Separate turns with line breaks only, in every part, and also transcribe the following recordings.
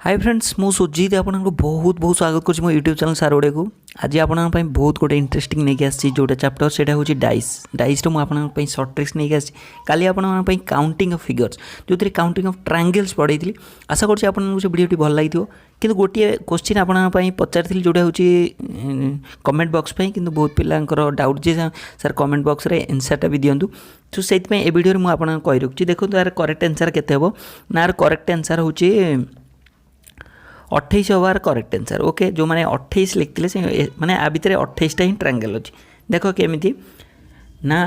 Hi friends मु सुजीत आपको बहुत बहुत स्वागत करुँच मो यूट्यूब चैनल सारोडे को। आज आप बहुत गोटे इंटरेस्टिंग नहीं आसी जोटा चैप्टर से हूँ डाइस डाइस मुझे सर्ट ट्रिक्स नहीं आसी काली आपंप काउंटिंग ऑफ फिगर्स जो काउंटिंग ऑफ ट्रायंगल्स पढ़ाई थी। आशा करुँच आपको से वीडियो भल लगी कि गोटे क्वेश्चन आपंप पचारि जोटा हूँ कमेंट बॉक्स पर कि बहुत पिलांकर डाउट जे सर कमेंट बॉक्स रे आंसरटा भी दिंतु तो से वीडियो मुझे आपको कही रखुच्छी। देखो यार करेक्ट आंसर केते हेबो ना करेक्ट आंसर हूँ 28 हबार करेक्ट आंसर। ओके जो मैंने 28 लिखते से मैंने आ भितर 28टा ही ट्रायंगल अच्छी। देख केमी ना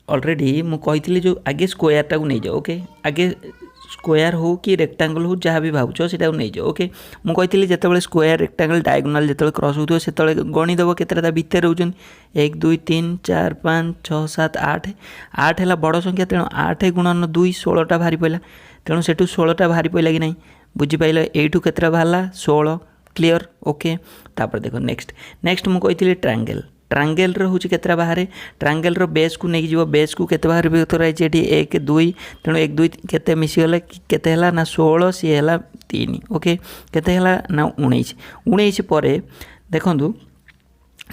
ऑलरेडी मुझे जो आगे स्क्वायर टाक नहीं जाओ। ओके आगे स्क्वायर हो कि रेक्टांगल हो जहाँ भी भावुच से नहीं जाओ। ओके मुझे जिते स्क्वायर रेक्टांगल डायगोनाल जो क्रॉस हो से गणिदेव के भितर रोचन 1 2 3 4 5 6 7 8 8 है बड़ संख्या तेणु 8 गुणन 2 16टा बाहरी पड़ा तेणु से 16टा बाहरी पड़ा कि नहीं बुझीपाल यू के बाहर 16 क्लीयर। ओके तापर देखो नेक्स्ट मुझे ट्रायंगल ट्रायंगल हूँ के बाहर ट्रायंगल बेस को लेकिन जीव बेस को केते बाहर भर आई 1 2 तेणु 1 2 के मिसीगला केते ना 16 सी है 3। ओके केते ना 19 19 पर देखूँ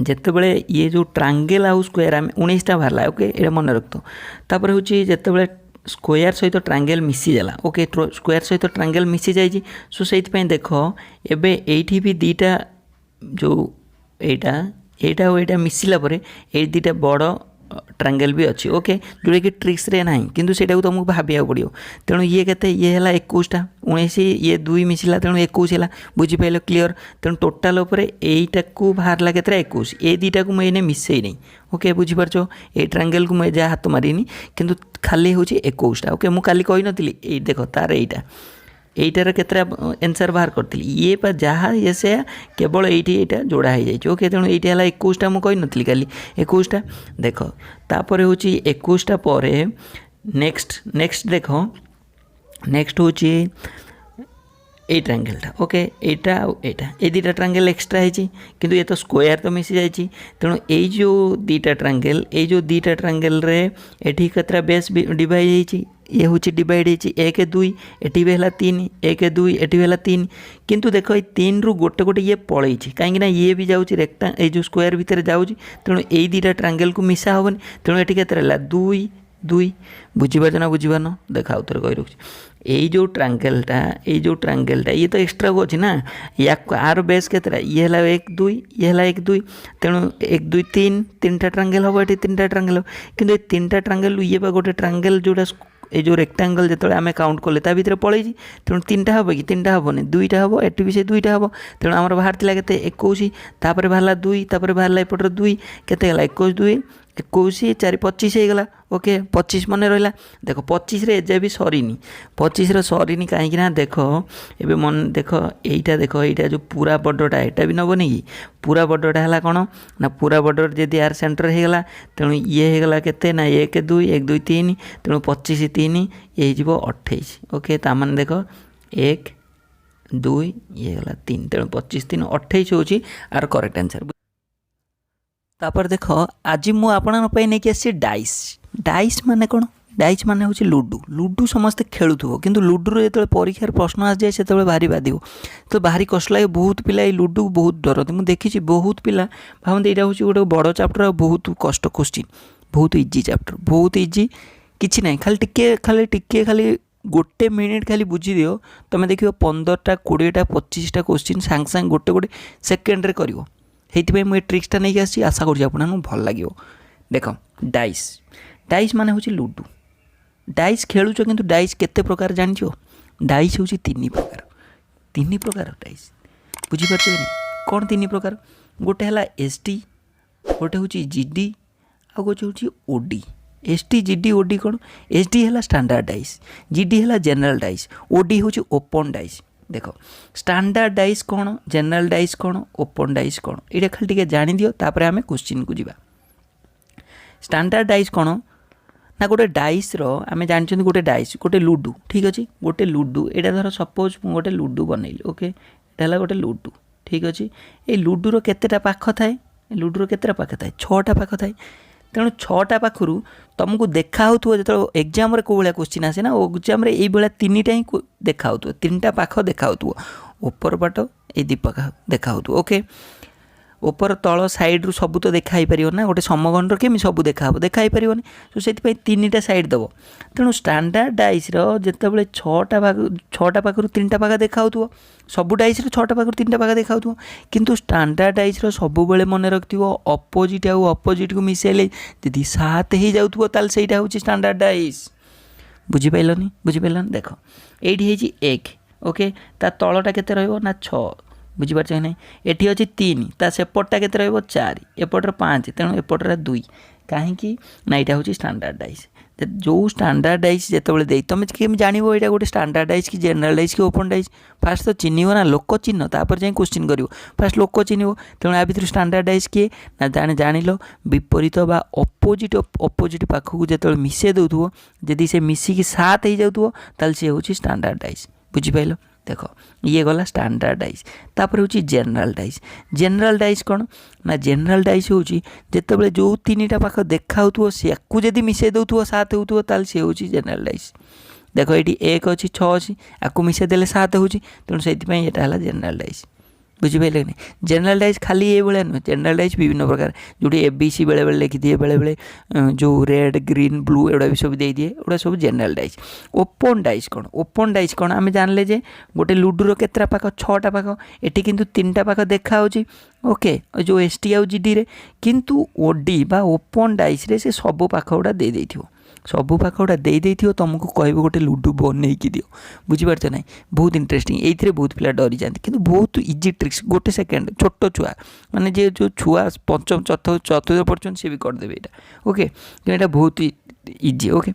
जितेबले ये जो ट्रायंगल आउ स्क्वायर आम 19टा बाहर। ओके ये मन रखत तापर हूँ जितेबले स्क्वायर सहित ट्रायंगल मिसीगला। ओके स्क्वायर सहित ट्रायंगल मिसी जाइए सो से देख एबे एठी भी दीटा जो एटा एटा और एटा मिसिला परे ए दीटा बड़ ट्रायंगल भी अच्छी। ओके जोटा कि ट्रिक्स रे ना किंतु सेटा को तुमको भाविया पड़ो तेणु ये केते ये है 21टा 19 ये 2 मिसिला तेणु 21 है बुझीपाल क्लीयर तेणु टोटाल यहीटा को बाहर के 21 ये दीटा को मुझे मिसई नहीं। ओके बुझीपार ये ट्रायंगल को मुझे हाथ मारिनी किंतु खाली हूँ 21टा। ओके मुझे काली कही नी देख तार यहीटार के आंसर बाहर करी ये जहाँ ये से केवल ये जोड़ा हो जाए। ओके तेणु ये 21टा मुझे नी काली 21टा देख तापर हूँ 21टा पर नेक्स्ट देख नेक्स्ट हूँ ये ट्रायंगलटा। ओके एटा ये दीटा ट्रायंगल एक्सट्रा है किंतु ये तो स्क्वायर तो मिसी जाए तेणु ये जो दीटा ट्रायंगल ये जो दीटा ट्रायंगल रे एठी कतरा बेस डिवाइड हो ये हूँ डिवाइड हो 1 2 एटी भी है 3 1 2 एटी भी है 3 किंतु देख ये 3 रु गोटे गोटे ये पलई कहीं ये भी जाऊँगी रेक्टा ये जो स्क्वायर भितर जाऊँगी तेणु ये दीटा ट्रायंगल को मिसा हेनी तेणु ये के 2 2 बुझीपार ना बुझीपार देखा आउ थे कही रखी ये जो ट्रायंगलटा ये तो एक्सट्रा को अच्छी ना या आर बेस के ये है 1 2 ये है 1 2 तेणु 1 2 3 3टा ट्रायंगल हम ये 3टा ट्रायंगल हम कि 3टा ट्रायंगल ये गोटे ट्रायंगल जोटा ये जो रेक्टांगल जो आम काउंट कले भितर पलई तेणु 3टा हम कि 3टा हेनी 2टा हम एटी भी से 2टा हम तेणु आम बाहर के 21 तापर बाहर 2 तापर बाहर एपटर 2 के 21 2 21 4 25 हो गला। ओके 25 मन रहा देख 25 रे एजे भी सरीनी 25 सरीनी कहीं देख ए मन देख यहीटा देख यहीटा जो पूरा बड़टा यहाँ भी नबनी कि पूरा बड़टा है कौन ना पूरा बड़ जदि यार सेंटर होगला तेणु ये होगला के ना 1 2 1 2 3 तेणु 25 3 ये 28। ओके तामान देख 1 2 ये होगा 3 तेणु 25 3 28 हूँ आर करेक्ट आंसर। तापर देख आज मुझे नहीं आसी डाइस डाइस माने कौन डाइस माने हूँ लुडू लुडू समस्ते खेलुव किंतु लुडू जो परीक्षार प्रश्न आस जाए से भारी बाधिव तो भारी कष्ट लगे बहुत पिला लुडू बहुत डरती मुझे देखी बहुत पिला भावते यहाँ हूँ गोटे बड़ चैप्टर बहुत कष्ट क्वेश्चन बहुत इजी चैप्टर बहुत इजी किसी ना खाली टिके खाली गोटे मिनिट खाली बुझी दियो तुम देख 15टा 20टा 25टा क्वेश्चन सांग सांग गोटे गोटे सेकेंड कर ये मुझे ट्रिक्सटा नहीं आसी आशा करूँ भल लगे। देख डाइस डाइस माने हूँ लुडू डाइस खेलुच किंतु डाइस केते प्रकार जान डाइस हूँ 3 प्रकार डाइस बुझीपार कौन 3 प्रकार गोटे है एसटी गोटे हूँ जीडी आ गोटे हूँ ओडी एसटी जीडी ओडी कौन एसडी है स्टैंडर्ड डाइस जीडी है जनरल डाइस ओडी हूँ ओपन डाइस। देख स्टैंडर्ड डाइस कौन जनरल डाइस कौन ओपन डाइस कौन ये खाली टे जानी दियो तापर आम क्वेश्चन को जीवा। स्टैंडर्ड डाइस कौन ना गोटे डाइस आम जानते गोटे डाइस गोटे लुडू ठीक अच्छे गोटे लुडू यहाँ धर सपोज गोटे लुडू बनइली। ओके यहाँ गोटे लुडू ठीक अच्छे ये लुडूर केतेटा पाख थाए लुडूर केतेटा पाख थाए 6टा पाख थाए तेणु 6टा पाखु तुमको देखा जो एग्जाम को भाया क्वेश्चन आसे ना एग्जाम ये 3टा ही देखा 3टा पाख देखा ऊपर पाट ये 2 पाख देखा ओके ऊपर तल साइड रू सब तो देखा पार ना गोटे समघन केमी सब देखा देखा पारनी तो से 3टा साइड दब तेणु स्टैंडर्ड डाइस जिते 6टा पाखु 3टा पाख देखा सब डाइस 6टा पाखु 3टा पाख देखा किंतु स्टैंडर्ड डाइस सब मन रखि अपोजिट आउ अपोजिट को मिसेले जदि 7 हो जाऊँ ताल से हूँ स्टैंडर्ड डाइस बुझिपारे देख ये 1 ओके ता तलटा केते रहइबो ना 6 बुझीपार कि ना एटी अच्छी 3 ता सेपटा के 4 एपटर 5 तेणु एपटर 2 कहीं ना यहाँ हूँ स्टैंडर्ड डाइस जो स्टैंडर्ड डाइस जिते दे तुम केमी जान यहाँ गोटे स्टैंडर्ड डाइस कि जनरल डाइस कि ओपन डाइस फास्ट तो चिन्ह ना लोक चिन्ह तापर जाए क्वेश्चन कर फास्ट लोक चिन्ह तेणु या भर स्टैंडर्ड डाइस किए ना जान विपरीत बा अपोजिट अपोजिट पाखक जो मिसे दौथो जदि से मिसिकी 7 हो जाऊँ ताल सी हूँ स्टैंडर्ड डाइस बुझिपाल देख ये गला स्टैंडर्ड डाइस तापर हूँ जनरल डाइस कौन ना जनरल डाइस हूँ जिते जो 3टा पाख देखा से जदि मिसे दौथो 7 हो ताल सी हूँ जनरल डाइस देख ये 1 अच्छी 6 अच्छी आपको मिसे देले 7 हो तेणु से यहाँ जनरल डाइस बुझिपारे नहीं जनरल डाइस खाली ये भाया नुहे जनरल डाइस विभिन्न प्रकार जो ABC बेले बेले लिखी दिए बेले बेले जो रेड ग्रीन ब्लू एगुड़ा भी सब दे दिए एगुड़ा सब जनरल डाइस ओपन डाइस कौन आम जानले जे गोटे लुडुर केतटा पाख 6टा पाख एटी किंतु 3टा पाख देखा ओके जो ST आउ GD रे किंतु OD बा ओपन डाइस रे से सब पाख गुड़ा दे देथिबो सबू पाख गुड़ा दे तुमको कह गोटे लुडु बनई दियो बुझीपार ना बहुत इंटरेस्टिंग ये बहुत पिला डरी जाती कि बहुत इजी ट्रिक्स गोटे सेकेंड छोट छुआ माने जे जो छुआ पंचम चतुर्थ पढ़ुं सी भी करदे यहाँ ओके यहाँ बहुत इजी ओके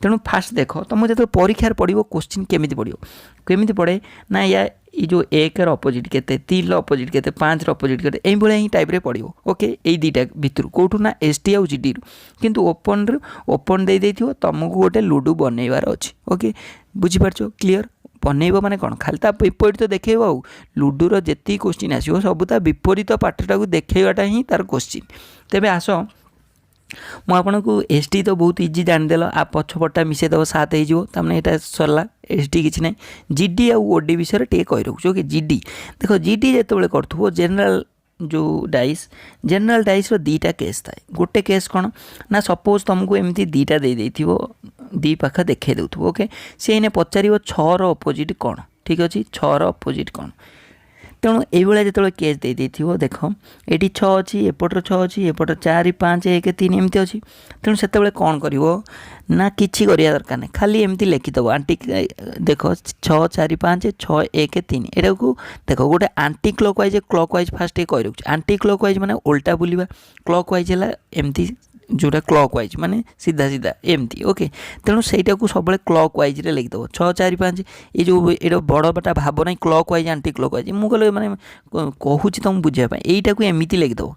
तेणु फास्ट देख तुम जो परीक्षार पड़ो क्वेश्चन केमी पड़े ना या ये जो 1 अपोजिट केते 3 अपोजिट केते 5 अपोजिट केते यही भाया ही टाइप पड़ो ओके यही 2टा भितर कौटू ना ST आउ GD किंतु ओपन दे देथियो तुमको गोटे लुडु बनइबार अच्छी ओके बुझीपारछ क्लियर बनइब माने कौन खाली विपरीत तो देखेब आउ लुडुर जेती क्वेश्चन आसो सब विपरीत पार्टटा को देखेवाटा ही तार क्वेश्चन तेबे आस मु आपको ST तो बहुत इजी जानीदेल आ पछपटा मिसेदेव 7 हो यहाँ सरला ST किसी ना GD आउ OD विषय टे कही रखुच ओके GD देख GD जो कर जनरल जो जनरल डाइस 2टा केस थाए गोटे केस कौन ना सपोज तुमको एमती 2टा दे देथिबो 2 पाख देखे देउथबो ओके से इने पचारिबो 6 रो अपोजिट कौन ठीक अच्छे 6 रो अपोजिट कौन तेणु ये जो केस दे देख ये 6 अच्छी एपटर 6 अच्छी एपटर 4 5 1 3 एमती अच्छी तेणु से कौन कर ना किसी करिया दरकार नहीं खाली एमती लिखिदेव आंटी देख 6 4 5 6 1 3 एटा को देख गोटे आंटी क्लॉकवाइज फास्ट कही रखुच्छे आंटी क्लॉकवाइज माने उल्टा बुलवा क्लॉकवाइज है एमती जोटा क्लॉकवाइज माने सीधा सीधा एमती ओके तेणु सहीटा को सब क्लॉकवाइज रे लिखिदेव 6 4 5 ये जो ये बड़ बाटा भाव ना क्लॉकवाइज आंटी क्लॉकवाइज मुझे माने कहूँ तुम बुझापी यहीटा को एमती लिखिदेव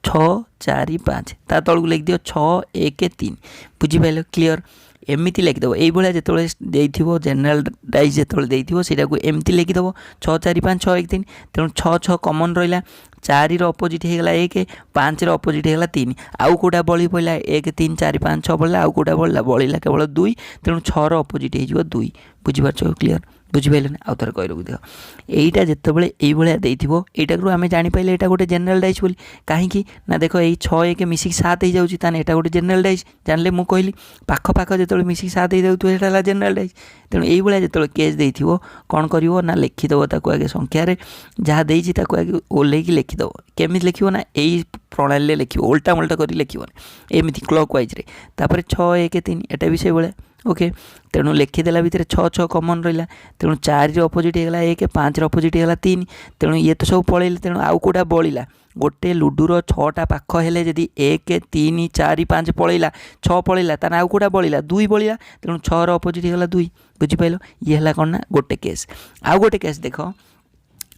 6 4 5 ता तलू लिख दियो 6 1 3 बुझीपाल क्लीयर एमती लिखिदेव ये जो जनरल डाइस जो देता को एमती लिखिदेव 6 4 5 6 1 3 तेणु 6 6 कमन रहा 4 अपोजिट होगा 1 5 अपोजिट होगा 3 आउ कौटा बड़ी पड़ा 1 3 4 5 6 पड़ा आउ कौटा बड़ा केवल 2 तेणु 6 अपोजिट हो 2 बुझीपार क्लीयर बुझिपारे आउ थे कही रखी यहीटा जितेबाला ये देटा आम जापारे यहाँ गोटे जनरल डाइस बोली कहीं ना देख ये 6 1 मिसिक 7 हो जाऊँगी ताने यहाँ गोटे जनरल डाइस जानले मुझे कहली पाख पाख जो मिसिक 7 हो जाऊँ जनरल डाइस तेणु ये जो केस दे कौन कर ना लिखिदेव आगे संख्यार जहाँ देती आगे ओल्ल लिखिदेव केमी लिख ना यही प्रणाली लिख उल्टा मुल्टा कर लिखनी एमती क्लॉकवाइज रे तापर 6 1 3 एटा भी से भाया ओके तेणु लिखिदेला भितर 6 6 कमन रहा तेणु 4 अपोजिट होगा 1 5 अपोजिट होगा 3 तेणु ये तो सब पलैले तेणु आउ कौटा बड़ा गोटे लुडुर 6टा पाख हेले जदि 1 3 4 5 पलैला 6 पलैला ताने आउ कौटा बड़ा 2 बड़ा तेणु 6 अपोजिट होगा 2 बुझिपाल ये है कौन ना गोटे केस आउ गोटे केस देख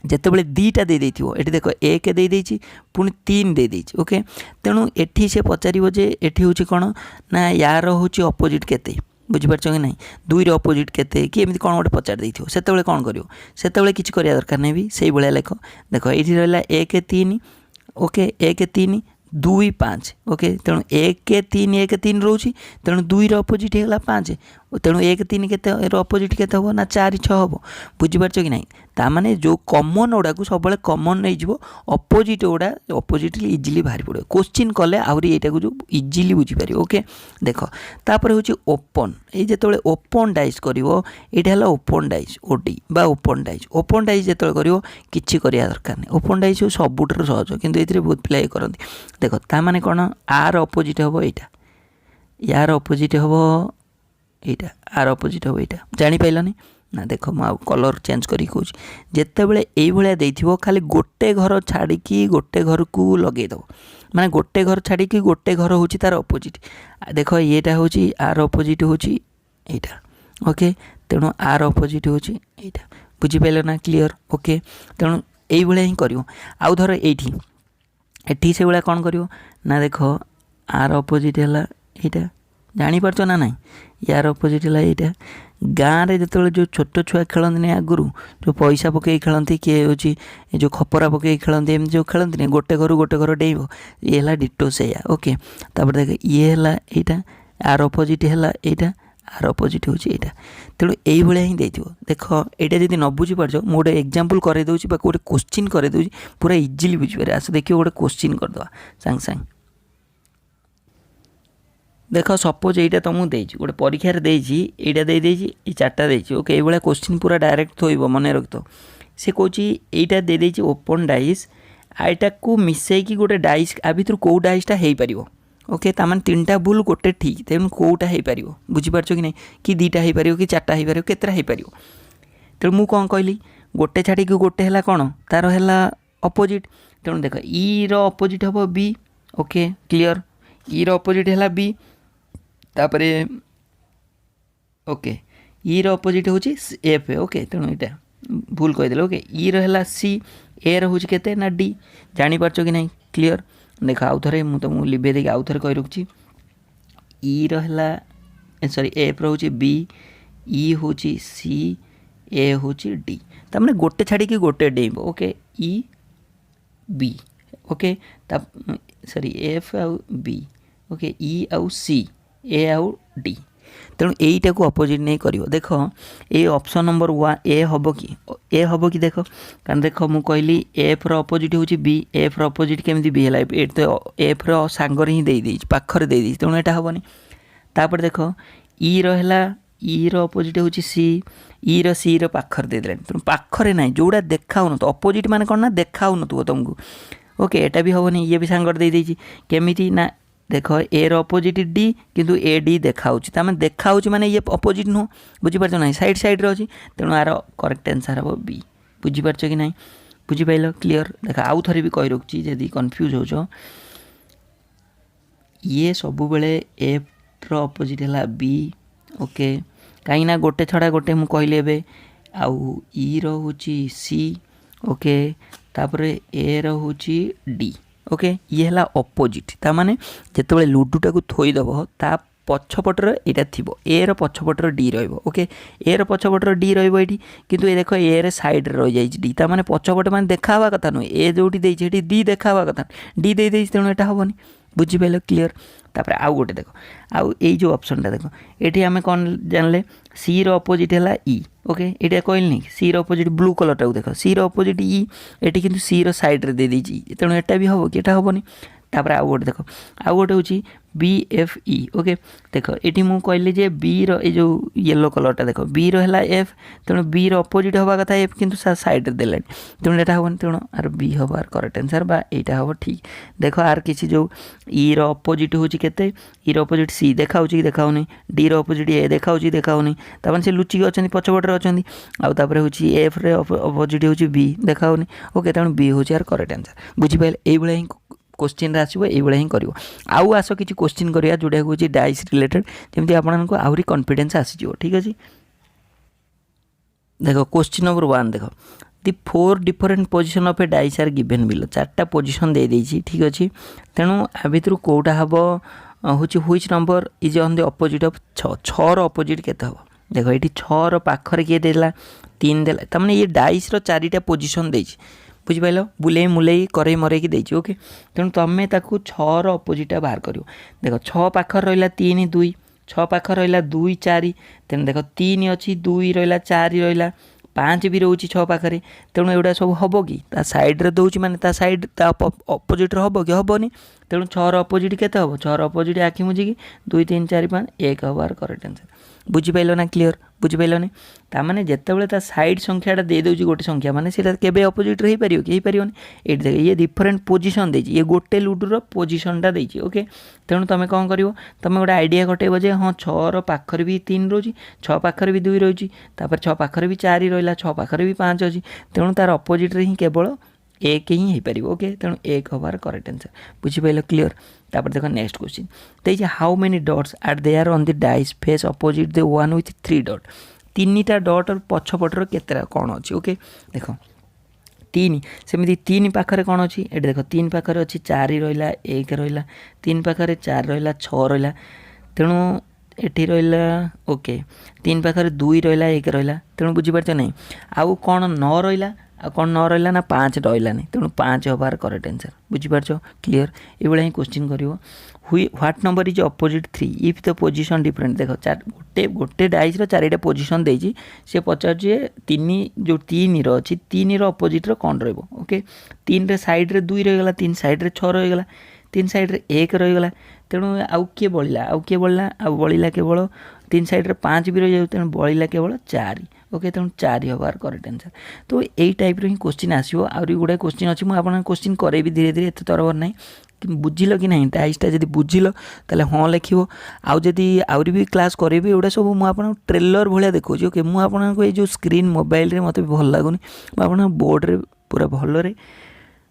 जितेबाला 2टा दे ये देख 1 दे देछि पुणी 3 दे देछि ओके तेणु एठी से पचारिबो जे एठी होछि कौन ना यार होछि अपोजिट केते बुझीपार कि ना 2 अपोजिट केते कि एमती कौन गोटे पचार देथिबो सेतेबेले कौन करिवो सेतेबेले किछि करिया दरकार नै भी सेही भलिया लेख देख ये रहा 1 3 ओके 1 3 2 5 ओके तेणु 1 3 1 3 रोचे तेणु 2 अपोजिट होगा 5 तेणु 1 3 के अपोजिट के हम ना 4 6 हम बुझीपार कि ना ताने जो कमन गुड़ा को सब कमन नहीं अपोजिट गुड़ा अपोजिट इजिली बाहरी पड़े क्वेश्चन कले आहरी यहाँ को जो इजिली बुझीपार ओके देख तापर हूँ ओपन ये जो ओपन डाइस कर यहाँ ओपन डाइस ओडी बा ओपन डाइस जो कर किसी करवा दरकार नहीं ओपन डाइस सबुठ सहज कितु ये बहुत पिला ये करती देख ताने कौन आर अपोजिट हम यहाँ यार अपोजिट हम यहाँ आर अपोजिट हम यहाँ जापारानी ना देख मु कलर चेंज करी कहूँ जिते बड़े ये खाली गोटे घर छाड़ी गोटे घर को लगेदेव माने गोटे घर छाड़ी गोटे घर हूँ तार अपोजिट देख येटा हूँ आर अपोजिट हूँ यहाँ ओके तेणु आर अपोजिट हूँ यहाँ बुझीपाल ना क्लीयर ओके तेणु ये हिं कर आउ धर ये से भाया कौन कर ना देख आर अपोजिट है यहाँ जापारच ना ना यार अपोजिट है यहाँ गाँव में जो जो छोट छुआ खेलती आगुरी जो पैसा पकई खेलती किए हूँ जो खपरा पकई खेलती एम जो खेलती गोटे घर डेब ये है डिटो से ओके तापर देख ये है यहाँ आर अपोजिट है यहाँ आर अपोजिट हूँ यहाँ तेणु ये हिं देख यहाँ जब न बुझीपार मुझे गोटे एग्जांपल करदे गोटे क्वेश्चन करदे पूरा इजिली बुझीपारे आस देख गोटे क्वेश्चन करदे सांग सांग देख सपोज यहाँ तुमको देगी गोटे परीक्षार देगी यहाँ दे चार्टा देगी ओके ये क्वेश्चन पूरा डायरेक्ट थोब मन रखी तो सी कौच यहाँ दे ओपन डाइस आईटा को मिसैकी गोटे डाइस आ भर कौ डाइसटा हो पार ओके तामान 3टा भूल गोटे ठीक तेणु कौटा हो पार बुझीपार कि नहीं कि 2टा हो पार कि 4टा हो पार केतटा हो पार तेणु मुझे कौन कहली गोटे छाड़ी गोटे है कौन तार है अपोजिट तेणु देख ई रो अपोजिट हम बी ओके क्लीयर ई रो अपोजिट है बी तापरे ओके ई रो अपोजिट हूँ एफ ओके तेणु यहाँ भूल कहीदे ओके ई रो सी ए रो केते ना डी जापारच कि नहीं क्लीयर देख आउ थे मुझे तुमको लिभे देख आउ थे कही रखी E row sorry F row B E हूँ सी ए हूँ डी तमें गोटे छाड़ी गोटे डेब okay E B okay sorry F आउ बी ओके ई आउ सी ए आउ डी तेणु यहीटा को अपोजिट नहीं कर देख ये ऑप्शन नंबर 1 ए हम कि देख कारण देख मुझे कहली एफ रो अपोजिट हूँ बी एफ रो अपोजिट केमी बी है ये तो एफ रो सांगर ही दे पाखर दे तेणु यहाँ हेनी तापर देख ई रो अपोजिट हूँ सी ई रो सी रो पाखर दे तेणु पाखरे ना जोड़ा देखा तो अपोजिट मान कौन ना देखा तुमको ओके यहाँ भी हेनी ये भी सांगर दे केमी ना देख ए रो अपोजिट डी किंतु ए डी देखा देखा माने ये अपोजिट नुह बुझीपार ना साइड साइड रे अच्छी तेणु आर करेक्ट आंसर हम बी बुझीपार कि ना बुझीपाल क्लीयर देख आउ थे भी कही रखी जदि कन्फ्यूज हो ये सब बेले एफ रो अपोजिट है बी ओके कहीं गोटे छड़ा गोटे मुझे कहली एवं आउ ई रो हूँ सी ओके तापर ए रो हूँ डी ओके ये है अपोजिट ताने जिते लुडुटा को थोईदेव ता पछपटर यहाँ थी ए पछपटर डी रोके ए पछपटर डी रही किंतु ये देख ए रे साइड रही जाए डी ताने पछपटे मैंने देखा कथा नुहे ए जो डी देखा कथा डी दे तेणु यहाँ हेनी बुझीपाल क्लीयर तापर आउ गोटे देख आउ ये जो ऑप्शनटा देख ये आम कौन जानले सी रो अपोजिट है ई ओके ये कहली नहीं सी रो अपोजिट ब्लू कलरटा देख सी रो अपोजिट ई ये किंतु सी रो साइड रे दे देछि तेणु यहाँ भी हम कि हेनी तापर आउ गोटे देख आउ गोटे हूँ बी एफ ई ओके देख ये मुझे कहली जे बी रो ये जो येलो कलरटा देख बी रो है एफ तेणु बी रो अपोजिट हवा कथा एफ किंतु साइड रे देला तेणु यहाँ हेनी तेणु आर बी हम आर करेक्ट आंसर बा यहाँ हम ठीक देख आर किसी जो ई रो अपोजिट हूँ केते ई रो अपोजिट सी देखा कि देखाऊनी डी रो अपोजिट ए देखाऊनी तापर से लुचिक अच्छा पछपटे अच्छा आउे हूँ एफ रे अपोजिट हूँ बी देखाऊनी ओके तेणु बी हूँ यार करेक्ट आंसर बुझीपाल ये हिं क्वेश्चन आसो ये हिं कर आउ आस किसी क्वेश्चन करा जोटा हूँ डाइस रिलेटेड जमी आपको आहरी कॉन्फिडेंस आसीज ठीक अच्छे देख क्वेश्चन नंबर 1 देख दी 4 different position of a dice are given below 4टा पोजिशन दे देछि ठीक अच्छे तेणु आ भर कौटा हम हूँ which number is on the opposite of 6 opposite केते हम देख ये 6 पाखर किए देला 3 देला तमाने ये डाइस रो 4टा पोजिशन देछि बुझिपाल बुले मुलेई करे मरेकी देछि ओके तेणु तुम ताकू 6 रो अपोजिटा बाहर करियो देख 6 पाखर रहिला 3 2 6 पाखर रहिला 2 4 तेणु देख 3 अच्छी 2 रहिला 4 रहिला 5 भी रोचे 6 पाखे तेणु एगुड़ा सब हम कि सैड्रे दूसरी माने सैड अपोजिट हम कि हेनी तेणु 6 रो अपोजिट केते हम 6 रो अपोजिट आखि मुझिकी 2 3 4 5 1 हबार करेक्ट आंसर बुझिपाल ना क्लीयर बुझिपालनी ताने जितेबाला सैड संख्याटा दे दूसरी गोटे संख्या माने केबे अपोजिट हो पार कि पारे ये देख ये डिफरेन्ट पोजिशन देछि ये गोटे लुडुर पोजिशनटा देछि ओके तेणु तुम कौन कर तुम गोटे आइडिया कटेब जे हाँ 6 रो पाखर भी 3 रोची 6 पाखर भी 2 रोची 6 पाखर भी 4 रहा 6 पाखर भी 5 अच्छी तेणु तार अपोजिट ही केवल 1 ही हो पार ओके तेणु 1 हबार करेक्ट आंसर बुझिपाल क्लीयर तापर देखो नेक्स्ट क्वेश्चन तो how many dots are there on the dice face opposite the one with 3 dot 3टा डॉट और पछपटर केतेटा कौन अच्छी ओके देख 3 सेमती 3 पाखरे कौन अच्छी ये देख 3 पाखरे अच्छी 4 रहा 1 रहा 3 पाखरे 4 रहा 6 रहा तेणु एटी रहा ओके 3 पाखरे 2 रहा 1 रहा तेणु बुझीपार नहीं आउ कौन 9 रहा आ कौन 9 रहा ना 5 रहा तेणु 5 हबार करेक्ट आंसर बुझीपार क्लीयर ये ही क्वेश्चन कर what number is opposite 3 if the position different देख गोटे गोटे डाइस 4टा पोजिशन देछि से पचार तीन जो 3 रही 3 अपोजिट कौन रोके 3 रे साइड रे 2 रहीगला 3 साइड रे 6 रहीगला 3 साइड रे 1 रहीगला तेणु आउ किए बढ़ला आउ बढ़ला केवल 3 साइड रे 5 भी रही तेणु बढ़ला केवल 4 ओके तेणु 4 हबार करेक्ट आंसर तो यही टाइप ही क्वेश्चन आसो आहुरी गुड़ाए क्वेश्चन अच्छी मुझे आपको क्वेश्चन करेबी धीरे धीरे एत तरबर ना कि बुझिल कि नहीं डाइसटा जब बुझिल ताले हाँ लिख आउ जदि आउरी भी क्लास करेबी एगुड़ा सब मुझे ट्रेलर भाया देखा ओके मुझे जो स्क्रीन मोबाइल रे मत भल लगुनि मुझे बोर्ड रे पूरा भलरे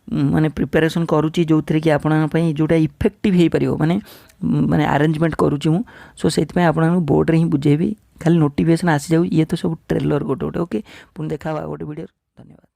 माने प्रिपेरेसन करुच्ची जो थी कि आपंपाई जोटा इफेक्टिव हो पार माने माने आरेंजमेंट करुच्ची मु सो से आपको बोर्ड रे ही बुझेबी खाली नोटिफिकेशन आसी जाऊ ये तो सब ट्रेलर गोटे गोटे ओके पुणी देखा गोटे वीडियो धन्यवाद।